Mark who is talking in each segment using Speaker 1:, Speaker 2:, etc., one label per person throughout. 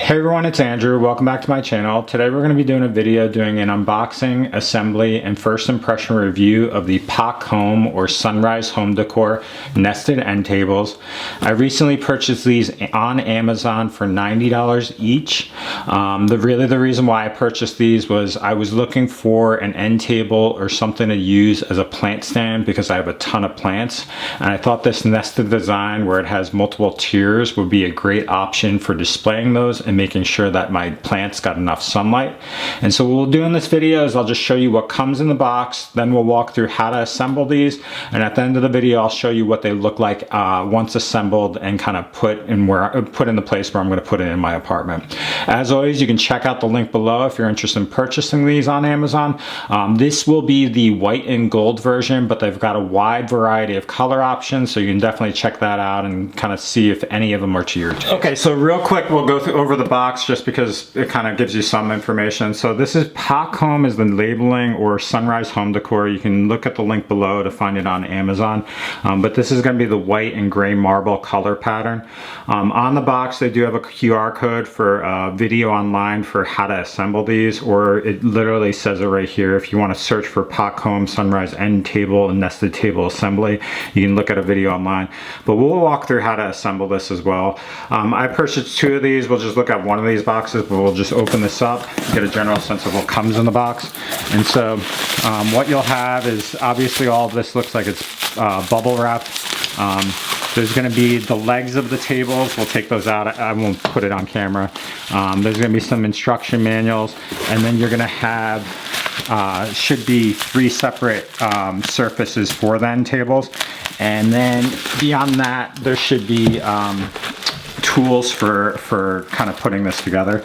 Speaker 1: Hey everyone, it's Andrew. Welcome back to my channel. Today we're going to be doing a video doing an unboxing, assembly, and first impression review of the POC Home or Sunrise Home Decor nested end tables. I recently purchased these on Amazon for $90 each. The reason why I purchased these was I was looking for an end table or something to use as a plant stand because I have a ton of plants, and I thought this nested design where it has multiple tiers would be a great option for displaying those and making sure that my plants got enough sunlight. And so what we'll do in this video is I'll just show you what comes in the box, then we'll walk through how to assemble these, and at the end of the video I'll show you what they look like once assembled and kind of put in the place where I'm going to put it in my apartment. As always, you can check out the link below if you're interested in purchasing these on Amazon. This will be the white and gold version, but they've got a wide variety of color options, so you can definitely check that out and kind of see if any of them are to your taste. Okay, so real quick we'll go over the box just because it kind of gives you some information. So this is POC Home is the labeling, or Sunrise Home Decor. You can look at the link below to find it on Amazon, but this is going to be the white and gray marble color pattern. On the box they do have a QR code for video online for how to assemble these, or it literally says it right here. If you want to search for POC Home Sunrise End Table and Nested Table Assembly, you can look at a video online, but we'll walk through how to assemble this as well. I purchased two of these. We'll just look at one of these boxes, but we'll just open this up, get a general sense of what comes in the box. And so what you'll have is, obviously all of this looks like it's bubble wrap. There's going to be the legs of the tables. We'll take those out. I won't put it on camera. There's going to be some instruction manuals, and then you're going to have should be 3 separate surfaces for the end tables, and then beyond that there should be tools for kind of putting this together.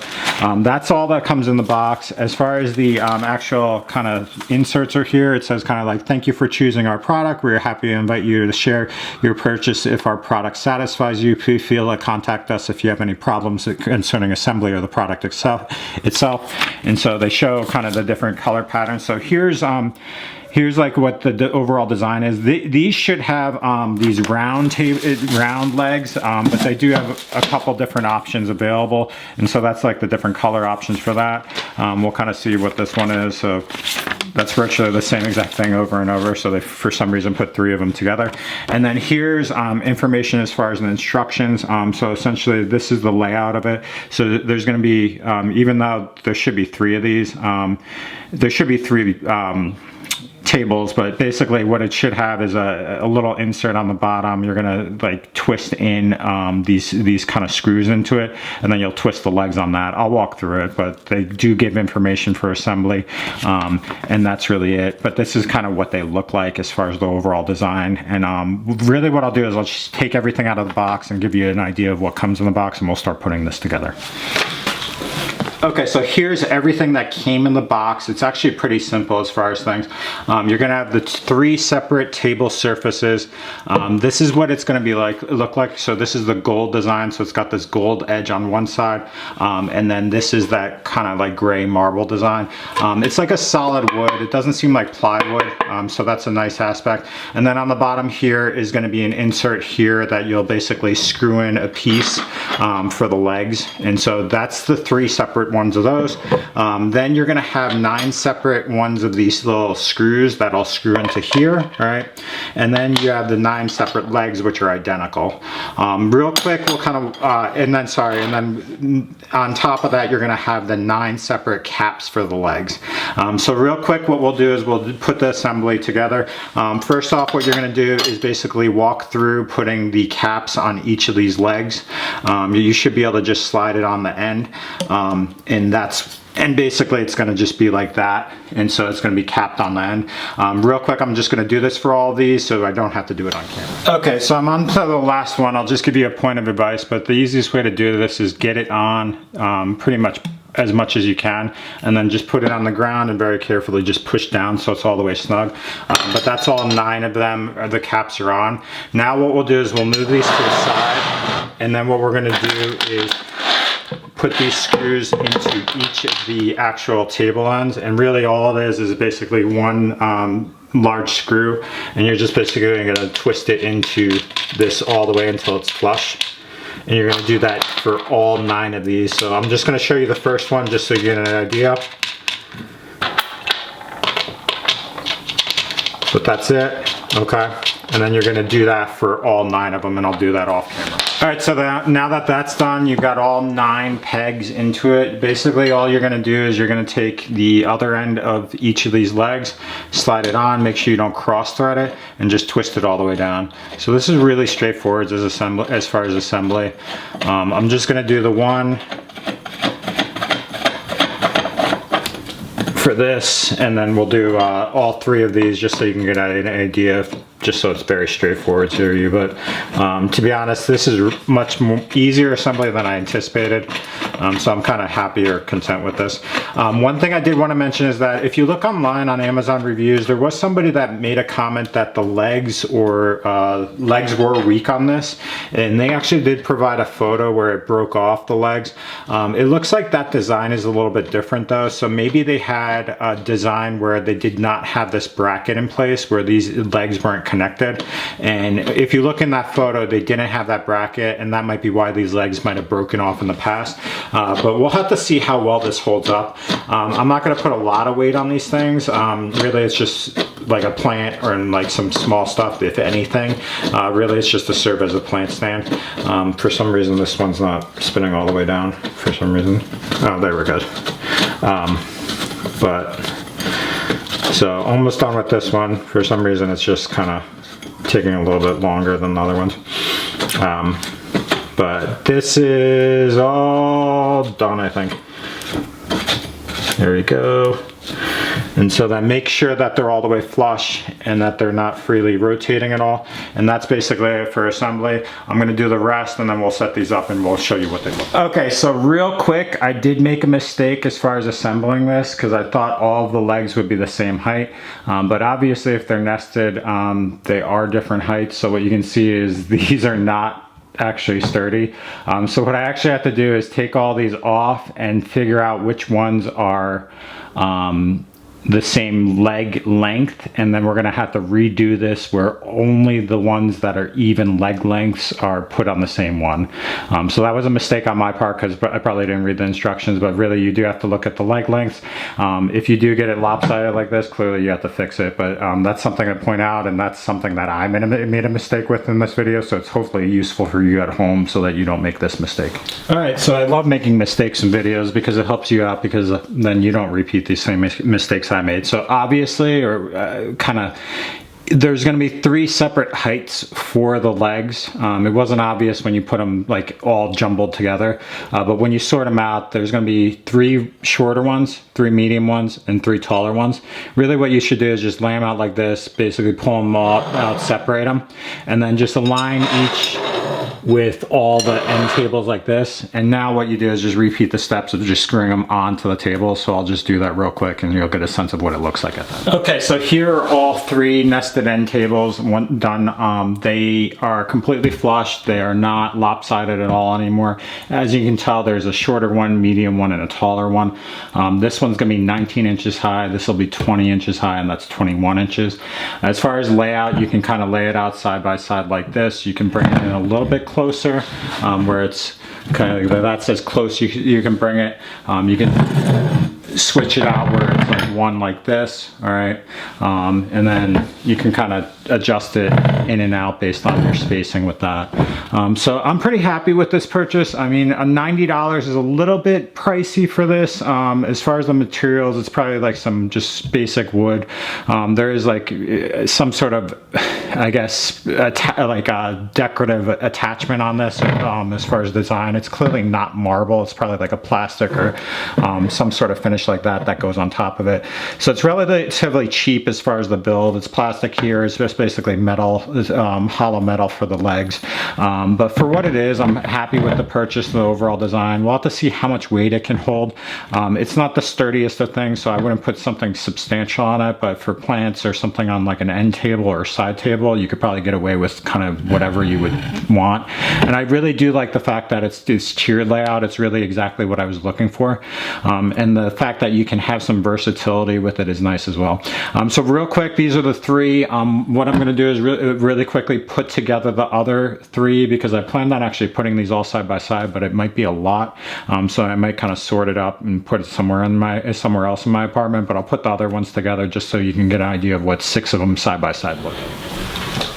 Speaker 1: That's all that comes in the box. As far as the actual kind of inserts are here, it says kind of like, thank you for choosing our product. We're happy to invite you to share your purchase. If our product satisfies you, please feel to contact us if you have any problems concerning assembly or the product itself. And so they show kind of the different color patterns. So here's like what the overall design is. These should have these round legs, but they do have a couple different options available, and so that's like the different color options for that. We'll kind of see what this one is. So that's virtually the same exact thing over and over, so they for some reason put 3 of them together. And then here's information as far as the instructions. So essentially this is the layout of it. So there's going to be, even though there should be 3 of these, there should be 3 tables, but basically what it should have is a little insert on the bottom. You're gonna like twist in these kind of screws into it, and then you'll twist the legs on that. I'll walk through it, but they do give information for assembly, and that's really it. But this is kind of what they look like as far as the overall design. And really what I'll do is I'll just take everything out of the box and give you an idea of what comes in the box, and we'll start putting this together. Okay, so here's everything that came in the box. It's actually pretty simple as far as things. You're gonna have the 3 separate table surfaces. This is what it's gonna be look like. So this is the gold design. So it's got this gold edge on one side. And then this is that kind of like gray marble design. It's like a solid wood. It doesn't seem like plywood. So that's a nice aspect. And then on the bottom here is gonna be an insert here that you'll basically screw in a piece for the legs. And so that's the 3 separate ones of those. Then you're going to have 9 separate ones of these little screws that I'll screw into here, right? And then you have the 9 separate legs, which are identical. Real quick, we'll kind of, and then on top of that, you're going to have the 9 separate caps for the legs. So real quick, what we'll do is we'll put the assembly together. First off, what you're going to do is basically walk through putting the caps on each of these legs. You should be able to just slide it on the end, and basically it's going to just be like that, and so it's going to be capped on the end. Real quick, I'm just going to do this for all of these so I don't have to do it on camera. Okay, so I'm on to the last one. I'll just give you a point of advice, but the easiest way to do this is get it on pretty much as you can, and then just put it on the ground and very carefully just push down so it's all the way snug. But that's all 9 of them, the caps are on. Now what we'll do is we'll move these to the side, and then what we're going to do is put these screws into each of the actual table ends, and really all it is basically one large screw, and you're just basically going to twist it into this all the way until it's flush. And you're gonna do that for all 9 of these. So I'm just gonna show you the first one just so you get an idea. But that's it, okay? And then you're gonna do that for all 9 of them, and I'll do that off camera. All right, so now that that's done, you've got all 9 pegs into it. Basically, all you're gonna do is you're gonna take the other end of each of these legs, slide it on, make sure you don't cross thread it, and just twist it all the way down. So this is really straightforward as far as assembly. I'm just gonna do the one for this, and then we'll do all 3 of these just so you can get an idea, just so it's very straightforward to you. But to be honest, this is much more easier assembly than I anticipated, so I'm kind of happy or content with this. One thing I did want to mention is that if you look online on Amazon reviews, there was somebody that made a comment that the legs were weak on this, and they actually did provide a photo where it broke off the legs. It looks like that design is a little bit different though, so maybe they had a design where they did not have this bracket in place where these legs weren't connected, and if you look in that photo, they didn't have that bracket, and that might be why these legs might have broken off in the past. But we'll have to see how well this holds up. I'm not going to put a lot of weight on these things. Really, it's just like a plant or like some small stuff, if anything. Really, it's just to serve as a plant stand. For some reason, this one's not spinning all the way down. For some reason, oh, there we go. So almost done with this one. For some reason, it's just kind of taking a little bit longer than the other ones. But this is all done, I think. There we go. And so then make sure that they're all the way flush and that they're not freely rotating at all. And that's basically it for assembly. I'm gonna do the rest and then we'll set these up and we'll show you what they look like. Okay, so real quick, I did make a mistake as far as assembling this because I thought all of the legs would be the same height. But obviously if they're nested, they are different heights. So what you can see is these are not actually sturdy. So what I actually have to do is take all these off and figure out which ones are the same leg length, and then we're gonna have to redo this where only the ones that are even leg lengths are put on the same one. So that was a mistake on my part because I probably didn't read the instructions, but really you do have to look at the leg lengths. If you do get it lopsided like this, clearly you have to fix it, but that's something to point out, and that's something that I made a mistake with in this video, so it's hopefully useful for you at home so that you don't make this mistake. All right, so I love making mistakes in videos because it helps you out, because then you don't repeat these same mistakes I made. So obviously, or there's going to be 3 separate heights for the legs. It wasn't obvious when you put them like all jumbled together, but when you sort them out, there's going to be 3 shorter ones, 3 medium ones, and 3 taller ones. Really what you should do is just lay them out like this, basically pull them all out, separate them, and then just align each with all the end tables like this. And now what you do is just repeat the steps of just screwing them onto the table. So I'll just do that real quick and you'll get a sense of what it looks like at that. Okay, so here are all 3 nested end tables done. They are completely flush. They are not lopsided at all anymore. As you can tell, there's a shorter one, medium one, and a taller one. This one's gonna be 19 inches high. This will be 20 inches high, and that's 21 inches. As far as layout, you can kind of lay it out side by side like this. You can bring it in a little bit closer, where it's kind of, that's as close you can bring it. You can switch it out where it's like one like this, all right, and then you can kind of adjust it in and out based on your spacing with that. So I'm pretty happy with this purchase. I mean, $90 is a little bit pricey for this. As far as the materials, it's probably like some just basic wood. There is like some sort of, I guess, like a decorative attachment on this. As far as design, it's clearly not marble. It's probably like a plastic or some sort of finish like that goes on top of it. So it's relatively cheap as far as the build. It's plastic here. It's just basically metal, hollow metal for the legs. But for what it is, I'm happy with the purchase, the overall design. We'll have to see how much weight it can hold. It's not the sturdiest of things, so I wouldn't put something substantial on it, but for plants or something on like an end table or side table, you could probably get away with kind of whatever you would want. And I really do like the fact that it's tiered layout. It's really exactly what I was looking for. And the fact fact that you can have some versatility with it is nice as well. So real quick, these are the three. What I'm going to do is really quickly put together the other three, because I planned on actually putting these all side by side, but it might be a lot. So I might kind of sort it up and put it somewhere else in my apartment, but I'll put the other ones together just so you can get an idea of what 6 of them side by side look like.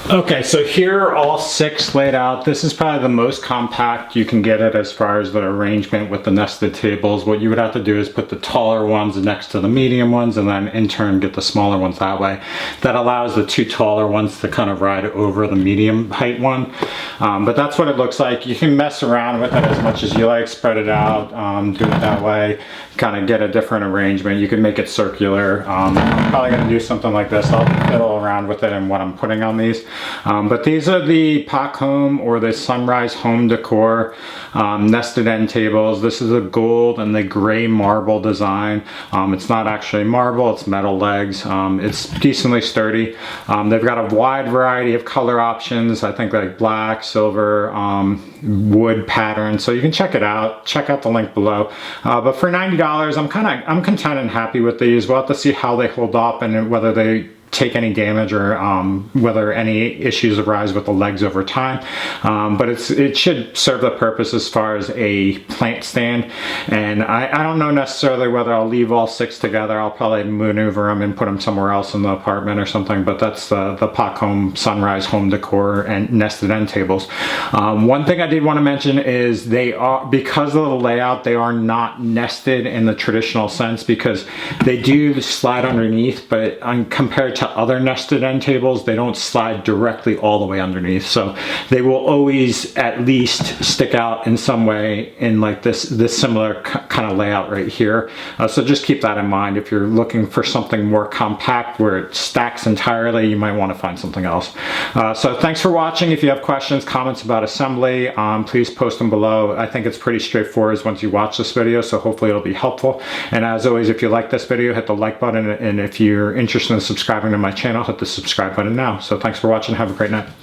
Speaker 1: Okay, so here are all 6 laid out. This is probably the most compact you can get it as far as the arrangement with the nested tables. What you would have to do is put the taller ones next to the medium ones, and then in turn get the smaller ones that way. That allows the 2 taller ones to kind of ride over the medium height one. But that's what it looks like. You can mess around with it as much as you like, spread it out, do it that way, kind of get a different arrangement. You can make it circular. I'm probably going to do something like this. I'll fiddle around with it and what I'm putting on these. But these are the POC Home or the Sunrise Home Decor nested end tables. This is a gold and the gray marble design. It's not actually marble, it's metal legs. It's decently sturdy. They've got a wide variety of color options. I think like black, silver, wood pattern. So you can check it out. Check out the link below. But for $90, I'm content and happy with these. We'll have to see how they hold up and whether they take any damage or whether any issues arise with the legs over time. But it should serve the purpose as far as a plant stand. And I don't know necessarily whether I'll leave all 6 together. I'll probably maneuver them and put them somewhere else in the apartment or something. But that's the POC Home Sunrise Home Decor and nested end tables. One thing I did want to mention is they are, because of the layout, they are not nested in the traditional sense, because they do slide underneath, but compared to other nested end tables, they don't slide directly all the way underneath. So they will always at least stick out in some way in like this similar kind of layout right here. So just keep that in mind. If you're looking for something more compact where it stacks entirely, you might want to find something else. So thanks for watching. If you have questions, comments about assembly, please post them below. I think it's pretty straightforward once you watch this video, so hopefully it'll be helpful. And as always, if you like this video, hit the like button, and if you're interested in subscribing to my channel, hit the subscribe button now. So thanks for watching. Have a great night.